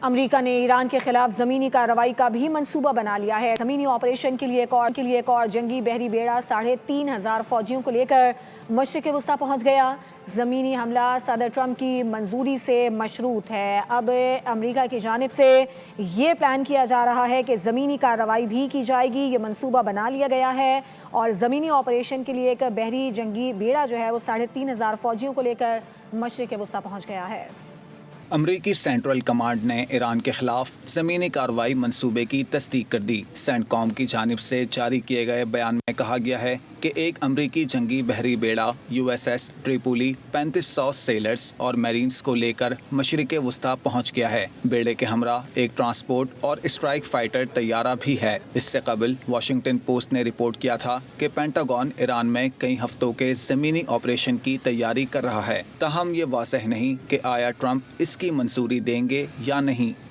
امریکہ نے ایران کے خلاف زمینی کارروائی کا بھی منصوبہ بنا لیا ہے۔ زمینی آپریشن کے لیے ایک اور جنگی بحری بیڑا 3,500 فوجیوں کو لے کر مشرق وسطیٰ پہنچ گیا۔ زمینی حملہ صدر ٹرمپ کی منظوری سے مشروط ہے۔ اب امریکہ کی جانب سے یہ پلان کیا جا رہا ہے کہ زمینی کارروائی بھی کی جائے گی۔ یہ منصوبہ بنا لیا گیا ہے اور زمینی آپریشن کے لیے ایک بحری جنگی بیڑا جو ہے وہ 3,500 فوجیوں کو لے کر مشرق وسطیٰ پہنچ گیا ہے۔ امریکی سینٹرل کمانڈ نے ایران کے خلاف زمینی کارروائی منصوبے کی تصدیق کر دی۔ سینٹ کام کی جانب سے جاری کیے گئے بیان میں کہا گیا ہے کہ ایک امریکی جنگی بحری بیڑا USS ٹریپولی 3500 سیلرز اور میرینز کو لے کر مشرق وسطیٰ پہنچ گیا ہے۔ بیڑے کے ہمراہ ایک ٹرانسپورٹ اور اسٹرائک فائٹر طیارہ بھی ہے۔ اس سے قبل واشنگٹن پوسٹ نے رپورٹ کیا تھا کہ پینٹاگون ایران میں کئی ہفتوں کے زمینی آپریشن کی تیاری کر رہا ہے، تاہم یہ واضح نہیں کہ آیا ٹرمپ اس کی منظوری دیں گے یا نہیں۔